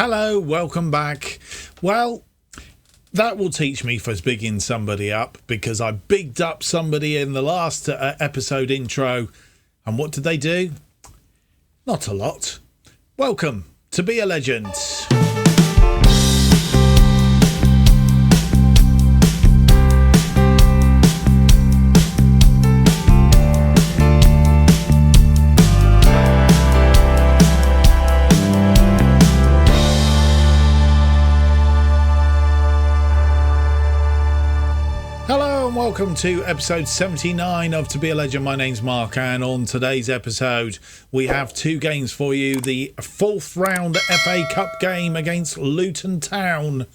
Hello, welcome back. Well, that will teach me for bigging somebody up, because I bigged up somebody in the last episode intro. And what did they do? Not a lot. Welcome to Be a Legend. Welcome to episode 79 of To Be a Legend. My name's Mark, and on today's episode we have two games for you. The fourth round FA Cup game against Luton Town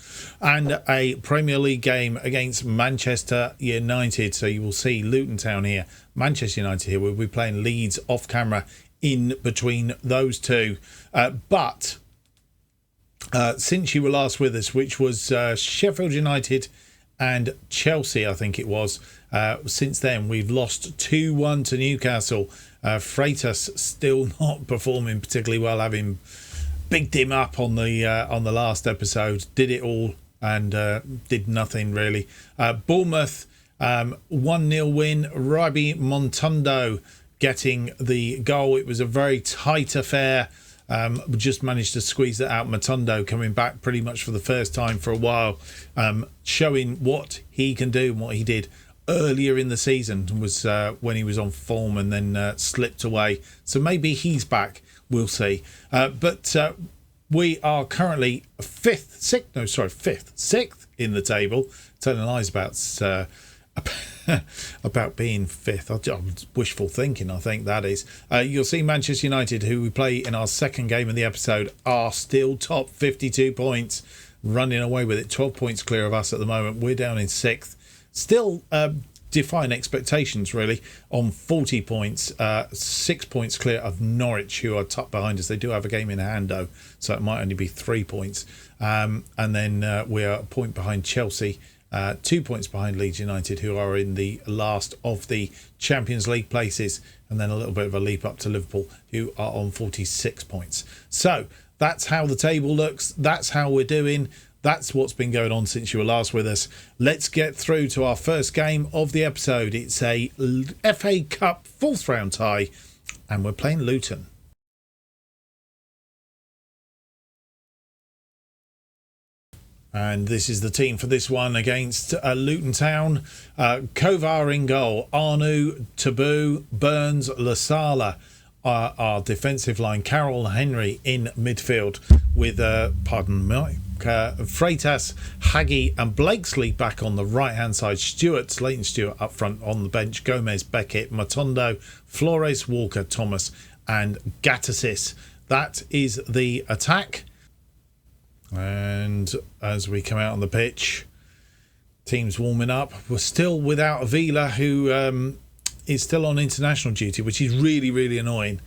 and a Premier League game against Manchester United. So you will see Luton Town here, Manchester United here. We'll be playing Leeds off camera in between those two. But since you were last with us, which was Sheffield United and Chelsea, I think it was. Since then, we've lost 2-1 to Newcastle. Freitas still not performing particularly well, having bigged him up on the last episode. Did it all and did nothing really. Bournemouth 1-0 win. Rabi Montondo getting the goal. It was a very tight affair. Just managed to squeeze that out. Matondo coming back pretty much for the first time for a while, showing what he can do and what he did earlier in the season was when he was on form and then slipped away. So maybe he's back. We'll see. But we are currently sixth in the table. Telling lies about being fifth. Wishful thinking, I think that is. You'll see Manchester United, who we play in our second game of the episode, are still top, 52 points, running away with it, 12 points clear of us at the moment. We're down in sixth, still defying expectations really, on 40 points, 6 points clear of Norwich, who are top behind us. They do have a game in hand though, so it might only be 3 points. And then we are a point behind Chelsea, 2 points behind Leeds United, who are in the last of the Champions League places, and then a little bit of a leap up to Liverpool, who are on 46 points. So that's how the table looks. That's how we're doing. That's what's been going on since you were last with us. Let's get through to our first game of the episode. It's a FA Cup fourth round tie, and we're playing Luton. And this is the team for this one against Luton Town. Kovar in goal. Arnu, Taboo, Burns, Lasala are our defensive line. Carroll, Henry in midfield with, Freitas, Haggy and Blakesley back on the right-hand side. Leighton Stewart up front on the bench. Gomez, Beckett, Matondo, Flores, Walker, Thomas and Gattasis. That is the attack. And as we come out on the pitch, team's warming up. We're still without Avila, who is still on international duty, which is really, really annoying.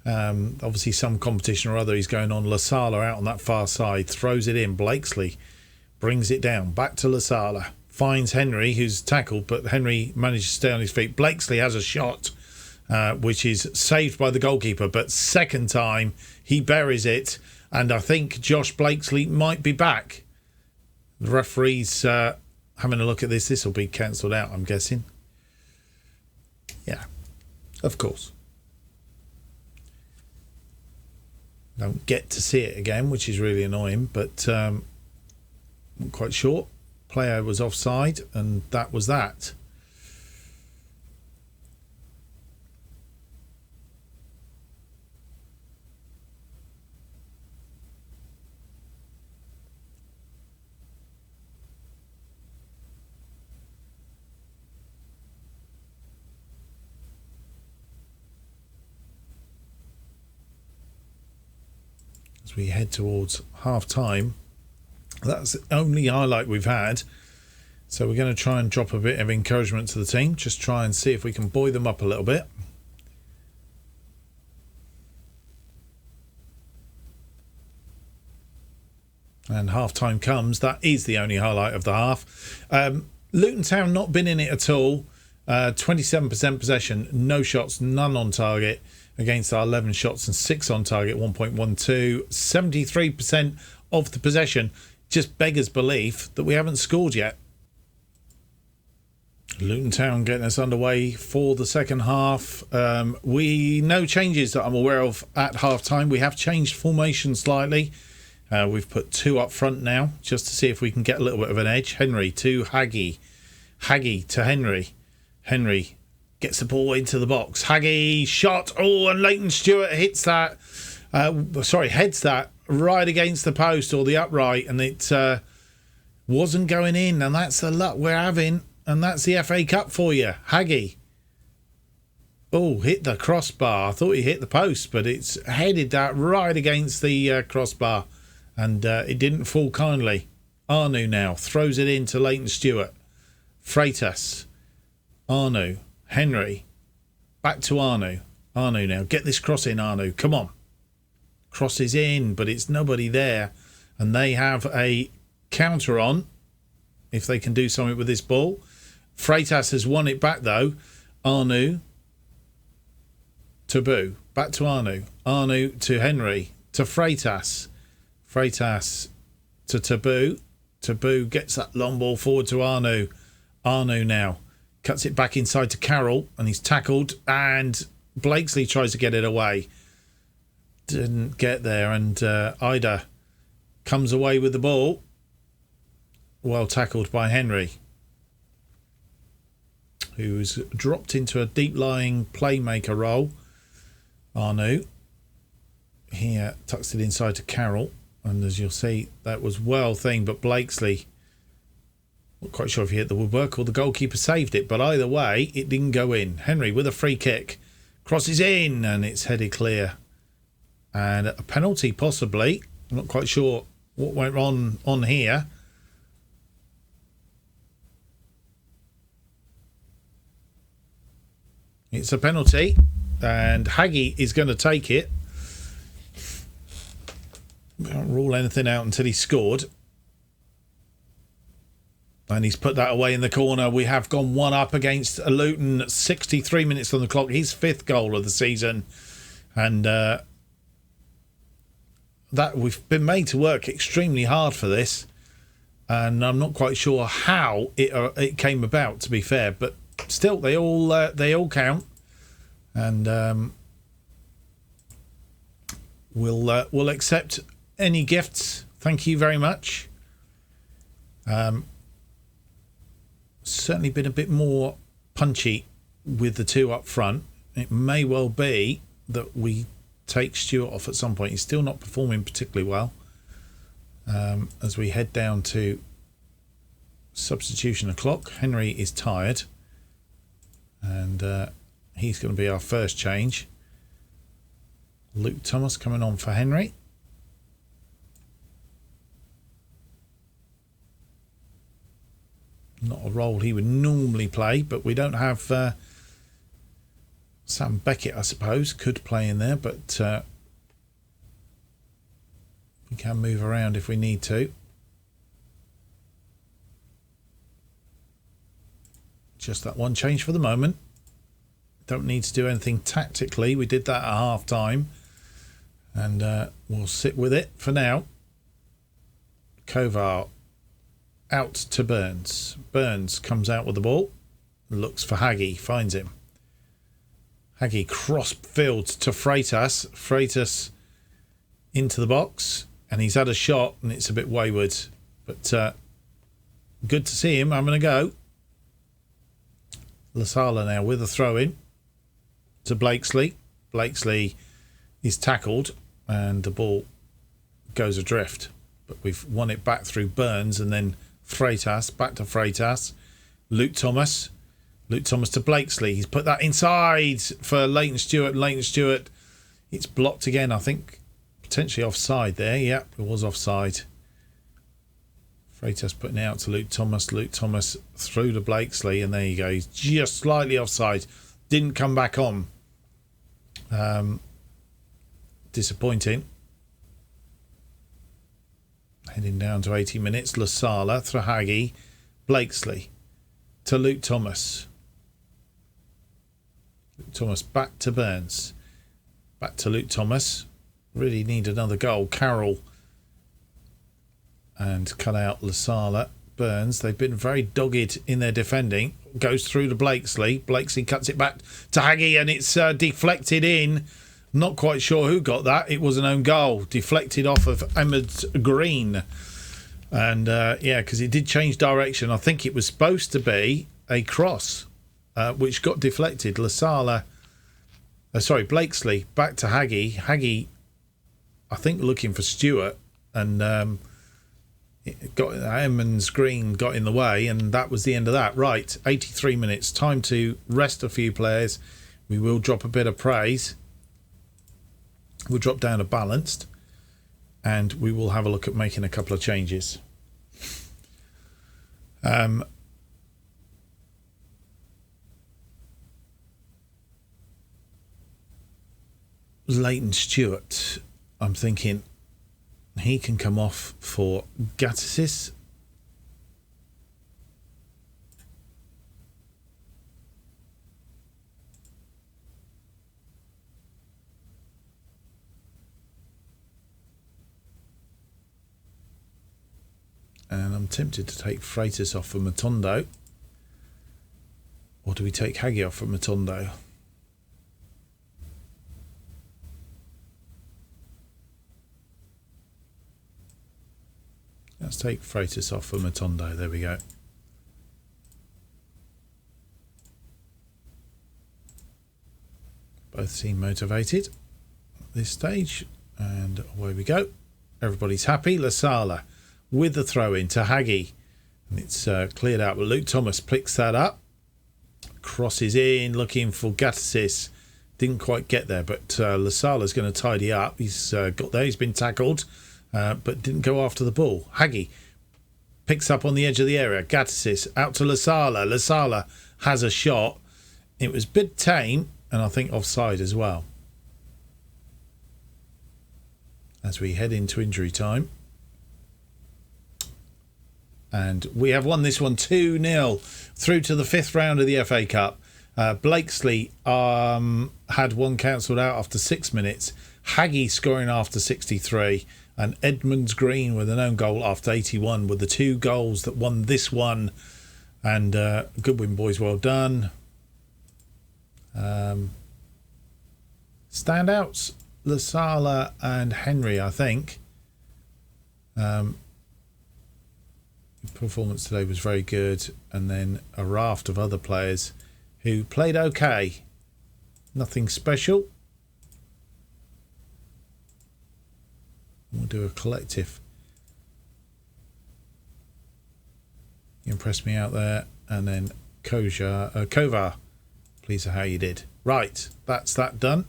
Obviously, some competition or other is going on. Lasala out on that far side, throws it in. Blakesley brings it down. Back to Lasala. Finds Henry, who's tackled, but Henry manages to stay on his feet. Blakesley has a shot, which is saved by the goalkeeper, but second time he buries it. And I think Josh Blakesley might be back. The referee's having a look at this. This will be cancelled out, I'm guessing. Yeah, of course. Don't get to see it again, which is really annoying. But I'm quite sure. Player was offside, and that was that. We head towards half time. That's the only highlight we've had, so we're going to try and drop a bit of encouragement to the team, just try and see if we can buoy them up a little bit. And half time comes. That is the only highlight of the half. Luton Town not been in it at all. 27% possession, no shots, none on target against our 11 shots and 6 on target, 1.12. 73% of the possession. Just beggars belief that we haven't scored yet. Luton Town getting us underway for the second half. No changes that I'm aware of at half time. We have changed formation slightly. We've put 2 up front now just to see if we can get a little bit of an edge. Henry to Haggy. Haggy to Henry. Henry gets the ball into the box. Haggy shot. Oh, and Leighton Stewart hits that. Heads that right against the post or the upright, and it wasn't going in. And that's the luck we're having. And that's the FA Cup for you. Haggy. Oh, hit the crossbar. I thought he hit the post, but it's headed that right against the crossbar. And it didn't fall kindly. Arnu now throws it into Leighton Stewart. Freitas. Arnu. Henry. Back to Arnu. Arnu now. Get this cross in, Arnu. Come on. Cross is in, but it's nobody there. And they have a counter on. If they can do something with this ball. Freitas has won it back, though. Arnu. Taboo. Back to Arnu. Arnu to Henry. To Freitas. Freitas to Taboo. Taboo gets that long ball forward to Arnu. Arnu now cuts it back inside to Carroll, and he's tackled, and Blakesley tries to get it away. Didn't get there, and Ida comes away with the ball. Well tackled by Henry, who's dropped into a deep-lying playmaker role. Arnu here tucks it inside to Carroll, and as you'll see, that was well thing, but Blakesley, not quite sure if he hit the woodwork or the goalkeeper saved it, but either way, it didn't go in. Henry with a free kick, crosses in, and it's headed clear. And a penalty possibly. I'm not quite sure what went on here. It's a penalty, and Haggy is going to take it. We can't rule anything out until he's scored. And he's put that away in the corner. We have gone 1 up against Luton. 63 minutes on the clock. His 5th goal of the season. And that we've been made to work extremely hard for this. And I'm not quite sure how it came about, to be fair. But still, they all count. And we'll accept any gifts. Thank you very much. Certainly been a bit more punchy with the 2 up front. It may well be that we take Stewart off at some point. He's still not performing particularly well. As we head down to substitution o'clock, Henry is tired, and he's going to be our first change. Luke Thomas coming on for Henry. Not a role he would normally play, but we don't have Sam Beckett, I suppose, could play in there, but we can move around if we need to. Just that one change for the moment. Don't need to do anything tactically. We did that at half time, and we'll sit with it for now. Kovar out to Burns. Burns comes out with the ball, looks for Haggy, finds him. Haggy cross field to Freitas. Freitas into the box, and he's had a shot, and it's a bit wayward, but good to see him having a go. Lasala now with a throw in to Blakesley. Blakesley is tackled, and the ball goes adrift, but we've won it back through Burns, and then Freitas, back to Freitas. Luke Thomas to Blakesley. He's put that inside for Leighton Stewart. Leighton Stewart, it's blocked again, I think. Potentially offside there. Yep, it was offside. Freitas putting it out to Luke Thomas. Luke Thomas through to Blakesley, and there you go. He's just slightly offside. Didn't come back on. Disappointing. Heading down to 80 minutes. Lasala, Thrahagi, Blakesley to Luke Thomas. Luke Thomas back to Burns. Back to Luke Thomas. Really need another goal. Carroll. And cut out Lasala. Burns. They've been very dogged in their defending. Goes through to Blakesley. Blakesley cuts it back to Haggy and it's deflected in. Not quite sure who got that. It was an own goal. Deflected off of Ahmed Green. And yeah, because it did change direction. I think it was supposed to be a cross, which got deflected. Blakesley back to Haggy. Haggy, I think, looking for Stewart, and Ahmed Green got in the way, and that was the end of that. Right, 83 minutes. Time to rest a few players. We will drop a bit of praise. We'll drop down to balanced, and we will have a look at making a couple of changes. Leighton Stewart, I'm thinking he can come off for Gattesis. And I'm tempted to take Freitas off for Matondo. Or do we take Haggy off for Matondo? Let's take Freitas off for Matondo. There we go. Both seem motivated at this stage. And away we go. Everybody's happy. Lasala with the throw in to Haggy. And it's cleared out. But Luke Thomas picks that up. Crosses in, looking for Gattesis. Didn't quite get there, but Lasala's going to tidy up. He's got there. He's been tackled, but didn't go after the ball. Haggy picks up on the edge of the area. Gattesis out to Lasala. Lasala has a shot. It was a bit tame, and I think offside as well. As we head into injury time. And we have won this one 2-0 through to the 5th round of the FA Cup. Blakesley had one cancelled out after 6 minutes. Haggy scoring after 63. And Edmonds Green with an own goal after 81 were the 2 goals that won this one. And good win, boys. Well done. Standouts, Lasala and Henry, I think. Performance today was very good, and then a raft of other players who played okay. Nothing special. We'll do a collective. You impressed me out there. And then Kovar, please how you did. Right, that's that done.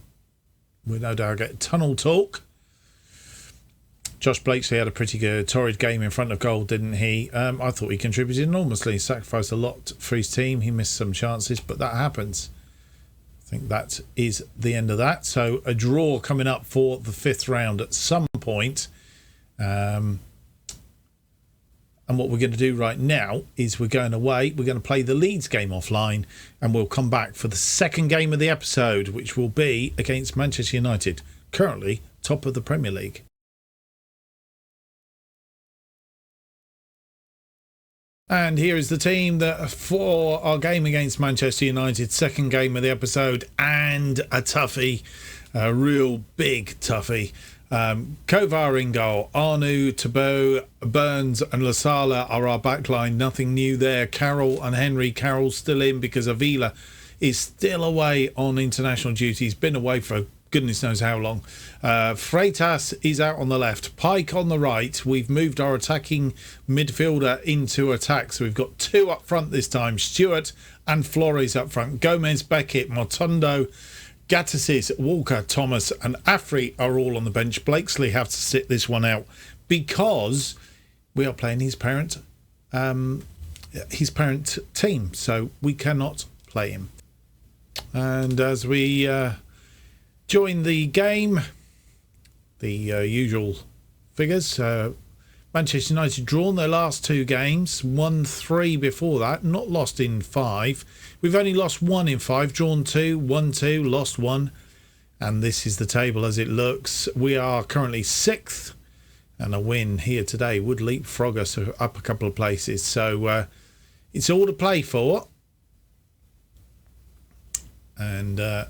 We'll no doubt get tunnel talk. Josh Blakesley had a pretty good, torrid game in front of goal, didn't he? I thought he contributed enormously. He sacrificed a lot for his team. He missed some chances, but that happens. I think that is the end of that. So a draw coming up for the 5th round at some point. And what we're going to do right now is we're going away. We're going to play the Leeds game offline, and we'll come back for the second game of the episode, which will be against Manchester United, currently top of the Premier League. And here is the team that for our game against Manchester United, second game of the episode, and a toughie, a real big toughie. Kovar in goal, Arnu, Tabo, Burns and Lasala are our backline. Nothing new there. Carroll and Henry. Carroll still in because Avila is still away on international duty. He's been away for goodness knows how long. Freitas is out on the left, Pike on the right. We've moved our attacking midfielder into attack, so we've got 2 up front this time, Stewart and Flores up front. Gomez, Beckett, Motondo, Gattesis, Walker, Thomas and Afri are all on the bench. Blakesley have to sit this one out because we are playing his parent team, so we cannot play him. And as we join the game, the usual figures. Manchester United drawn their last 2 games, won 3 before that, not lost in 5. We've only lost 1 in 5, drawn 2, won 2, lost 1. And this is the table as it looks. We are currently 6th, and a win here today would leapfrog us up a couple of places. So it's all to play for. And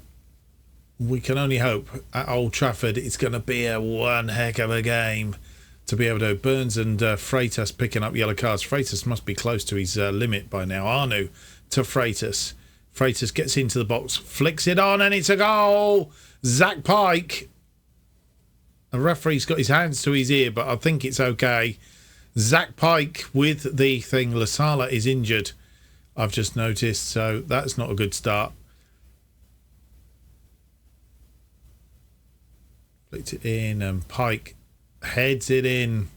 we can only hope at Old Trafford it's going to be one heck of a game to be able to. Burns and Freitas picking up yellow cards. Freitas must be close to his limit by now. Arnu to Freitas. Freitas gets into the box, flicks it on, and it's a goal. Zach Pike. The referee's got his hands to his ear, but I think it's okay. Zach Pike with the thing. Lasala is injured, I've just noticed, so that's not a good start. Flicked it in, and Pike heads it in.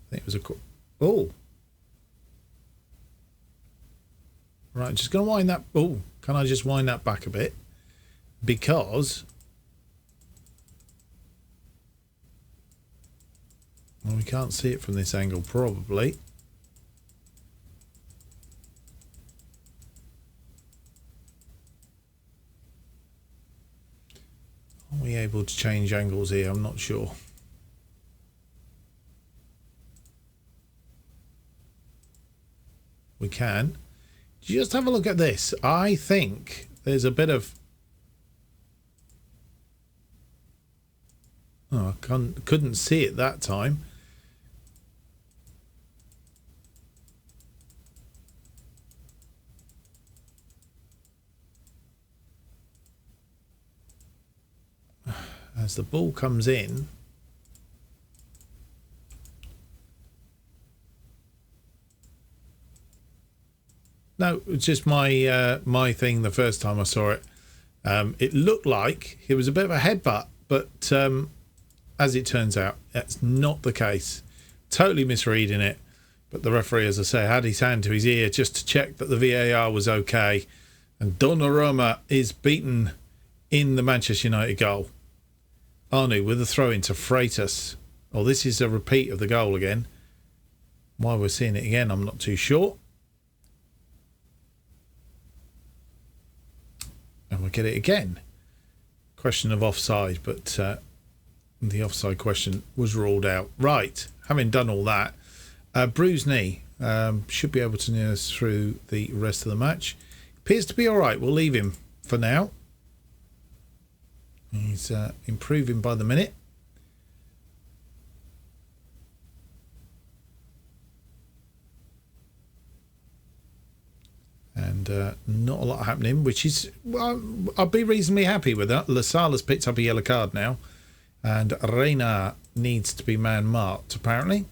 I think it was a... Oh. Right, just going to wind that... Oh, can I just wind that back a bit? Because... Well, we can't see it from this angle, probably. Are we able to change angles here? I'm not sure. We can. Just have a look at this. I think there's a bit of... Oh, I couldn't see it that time. As the ball comes in, no, it's just my my thing. The first time I saw it, it looked like it was a bit of a headbutt, but as it turns out, that's not the case. Totally misreading it. But the referee, as I say, had his hand to his ear just to check that the VAR was okay. And Donnarumma is beaten in the Manchester United goal. Arnu with a throw into Freitas. Oh, this is a repeat of the goal again. Why we're seeing it again, I'm not too sure. And we get it again. Question of offside, but the offside question was ruled out. Right, having done all that, bruised knee. Should be able to nurse through the rest of the match. Appears to be all right. We'll leave him for now. He's improving by the minute. And not a lot happening, which is... Well, I'll be reasonably happy with that. Lasala's picked up a yellow card now. And Reina needs to be man-marked, apparently.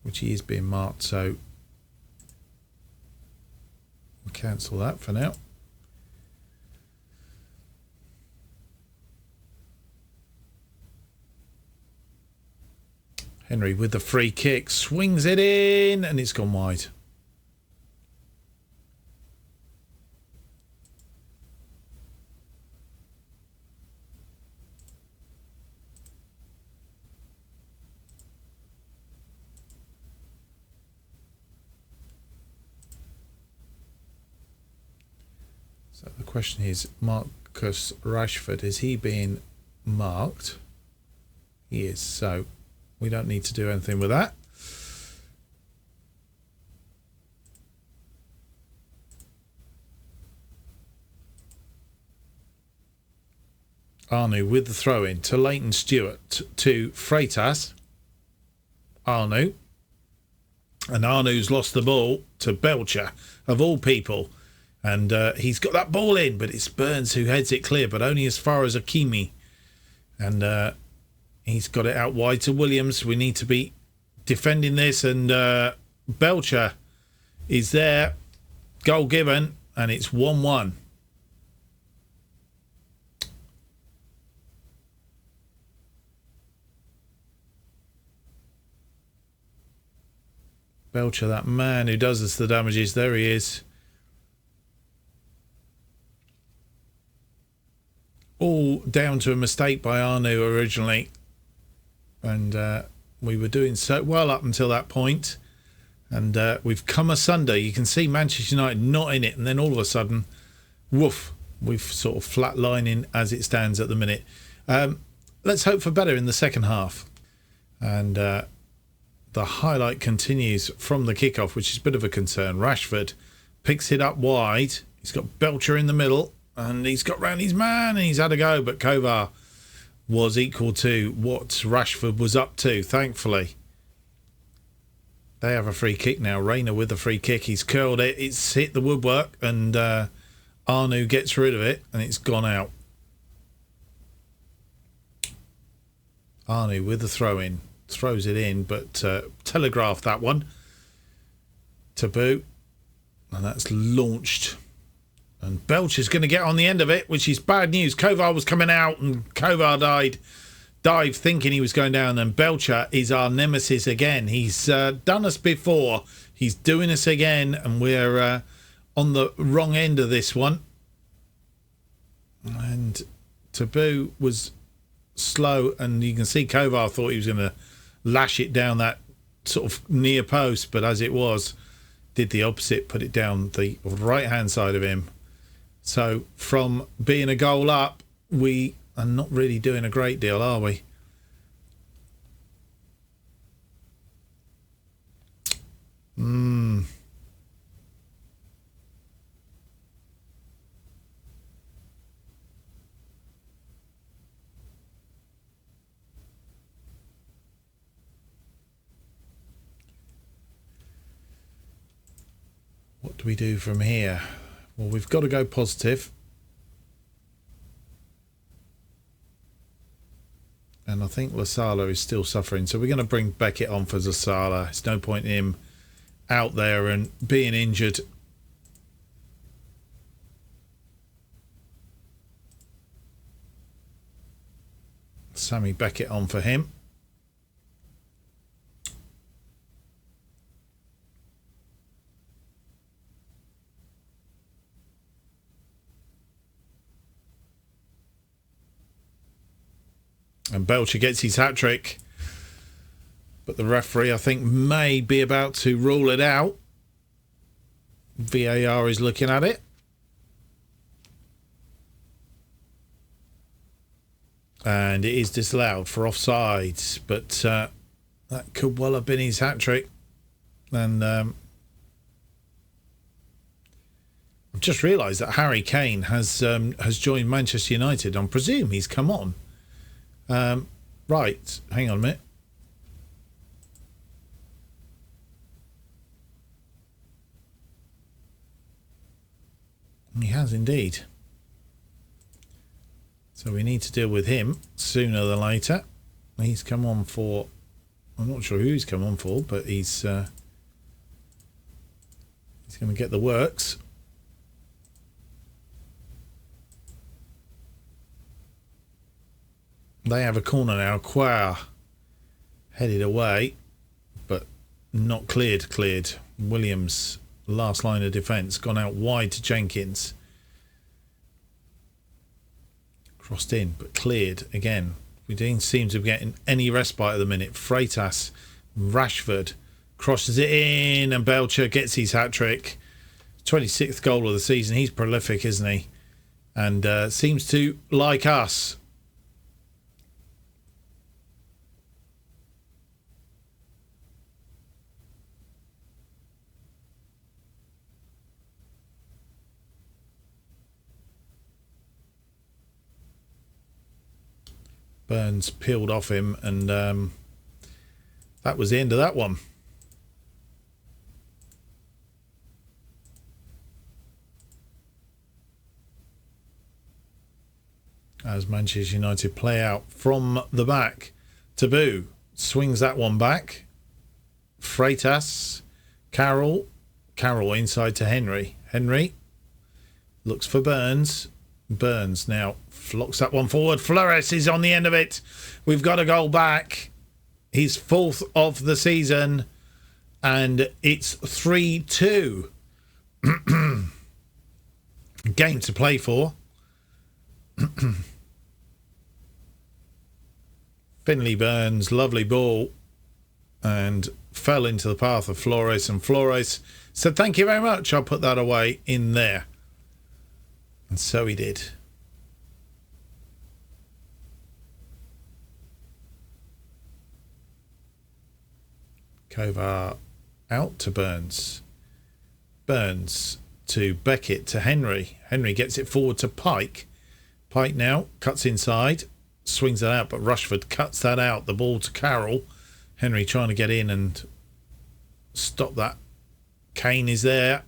Which he is being marked, so... We'll cancel that for now. Henry with the free kick, swings it in, and it's gone wide. So the question is, Marcus Rashford, is he being marked? He is, so we don't need to do anything with that. Arnu with the throw-in to Leighton Stewart to Freitas. Arnu. And Arnu's lost the ball to Belcher, of all people. And he's got that ball in, but it's Burns who heads it clear, but only as far as Akimi. And he's got it out wide to Williams. We need to be defending this, and Belcher is there. Goal given, and it's 1-1. Belcher, that man who does us the damages. There he is. all down to a mistake by Arnu originally. And we were doing so well up until that point. And we've come asunder. You can see Manchester United not in it. And then all of a sudden, woof, we've sort of flatlining as it stands at the minute. Let's hope for better in the second half. And the highlight continues from the kickoff, which is a bit of a concern. Rashford picks it up wide. He's got Belcher in the middle. And he's got round his man and he's had a go. But Kovar was equal to what Rashford was up to, thankfully. They have a free kick now. Rayner with the free kick. He's curled it. It's hit the woodwork. And Arnu gets rid of it. And it's gone out. Arnu with the throw-in. Throws it in. But telegraphed that one. Taboo. And that's launched. And Belcher's going to get on the end of it, which is bad news. Kovar was coming out and Kovar dived thinking he was going down. And Belcher is our nemesis again. He's done us before. He's doing us again. And we're on the wrong end of this one. And Taboo was slow. And you can see Kovar thought he was going to lash it down that sort of near post. But as it was, did the opposite, put it down the right-hand side of him. So from being a goal up, we are not really doing a great deal, are we? What do we do from here? Well, we've got to go positive. And I think Lasala is still suffering. So we're going to bring Beckett on for Lasala. It's no point in him out there and being injured. Sammy Beckett on for him. And Belcher gets his hat-trick. But the referee, I think, may be about to rule it out. VAR is looking at it. And it is disallowed for offsides. But that could well have been his hat-trick. And I've just realised that Harry Kane has joined Manchester United. I presume he's come on. Right, hang on a minute. He has indeed. So we need to deal with him sooner than later. He's come on for... I'm not sure who he's come on for, but he's going to get the works. They have a corner now. Quare headed away, but not cleared. Williams, last line of defence, gone out wide to Jenkins. Crossed in, but cleared again. We don't seem to be getting any respite at the minute. Freitas, Rashford crosses it in, and Belcher gets his hat-trick. 26th goal of the season. He's prolific, isn't he? And seems to like us. Burns peeled off him, and that was the end of that one. As Manchester United play out from the back. Taboo swings that one back. Freitas, Carroll inside to Henry. Henry looks for Burns. Burns now flocks that one forward. Flores is on the end of it. We've got a goal back. His fourth of the season. And it's 3-2. Game to play for. Finley Burns, lovely ball, and fell into the path of Flores, and Flores said, thank you very much, I'll put that away in there. And so he did. Kovar out to Burns. Burns to Beckett to Henry. Henry gets it forward to Pike. Pike now cuts inside, swings it out, but Rushford cuts that out. The ball to Carroll. Henry trying to get in and stop that. Kane is there.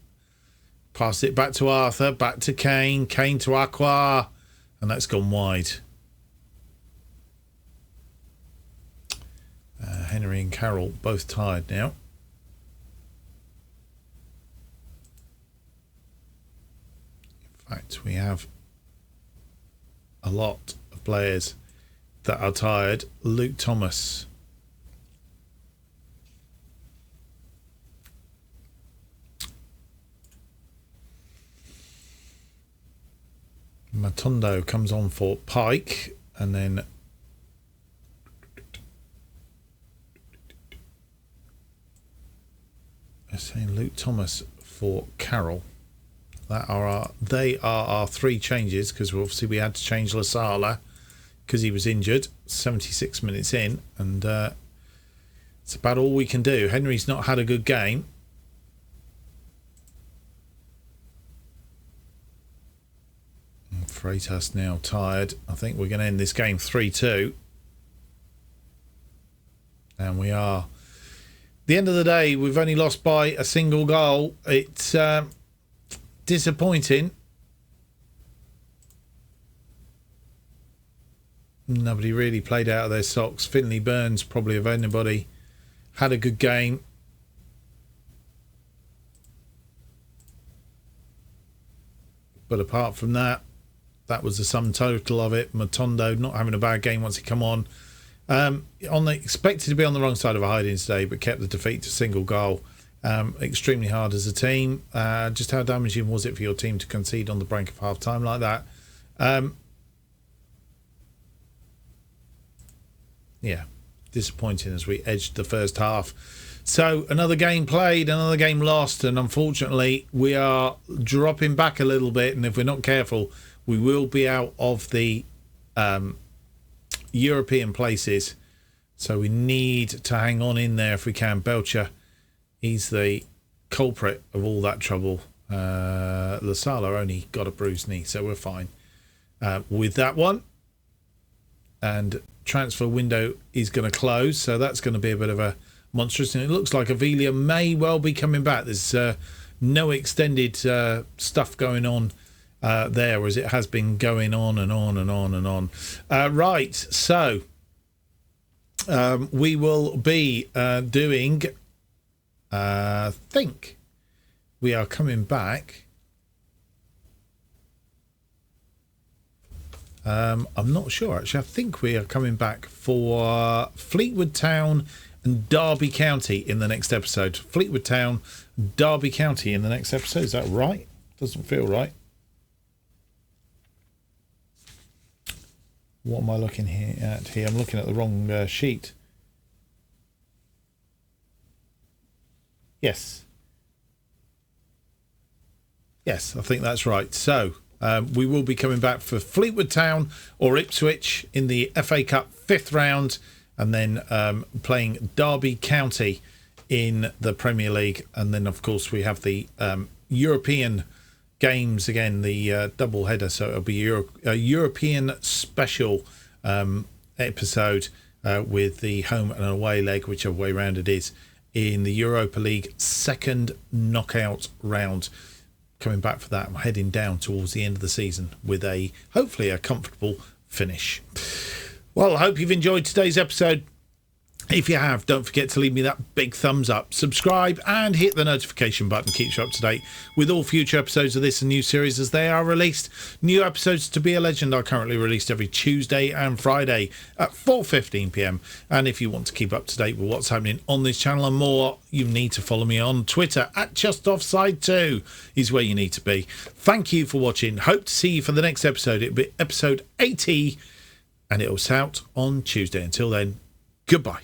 Pass it back to Arthur, back to Kane. Kane to Aqua, and that's gone wide. Henry and Carroll both tired now. In fact, we have a lot of players that are tired. Luke Thomas. Matondo comes on for Pike, and then they're saying Luke Thomas for Carroll. They are our three changes, because obviously we had to change Lasala because he was injured 76 minutes in, and it's about all we can do. Henry's not had a good game. Freitas now tired. I think we're going to end this game 3-2. And we are. At the end of the day, we've only lost by a single goal. It's disappointing. Nobody really played out of their socks. Finley Burns, probably of anybody, had a good game. But apart from that, that was the sum total of it. Matondo not having a bad game once he come on. Expected to be on the wrong side of a hiding today, but kept the defeat to a single goal. Extremely hard as a team. Just how damaging was it for your team to concede on the brink of half time like that? Yeah, disappointing as we edged the first half. So another game played, another game lost, and unfortunately we are dropping back a little bit, and if we're not careful, we will be out of the European places. So we need to hang on in there if we can. Belcher, he's the culprit of all that trouble. Lasala only got a bruised knee, so we're fine with that one. And transfer window is going to close, so that's going to be a bit of a monstrous. And it looks like Avilia may well be coming back. There's no extended stuff going on there, as it has been going on and on and on and on. Right, so we will be doing, I think we are coming back. I'm not sure, actually. I think we are coming back for Fleetwood Town and Derby County in the next episode. Fleetwood Town, Derby County in the next episode. Is that right? Doesn't feel right. What am I looking at here? I'm looking at the wrong sheet. Yes. Yes, I think that's right. So we will be coming back for Fleetwood Town or Ipswich in the FA Cup 5th round, and then playing Derby County in the Premier League. And then, of course, we have the European games again, the double header. So it'll be a European special episode with the home and away leg, whichever way round it is, in the Europa League second knockout round. Coming back for that, I'm heading down towards the end of the season with hopefully a comfortable finish. Well, I hope you've enjoyed today's episode. If you have, don't forget to leave me that big thumbs up, subscribe and hit the notification button. Keeps you up to date with all future episodes of this and new series as they are released. New episodes to Be a Legend are currently released every Tuesday and Friday at 4:15 p.m. And if you want to keep up to date with what's happening on this channel and more, you need to follow me on Twitter at JustOffside2 is where you need to be. Thank you for watching. Hope to see you for the next episode. It'll be episode 80. and it'll out on Tuesday. Until then, goodbye.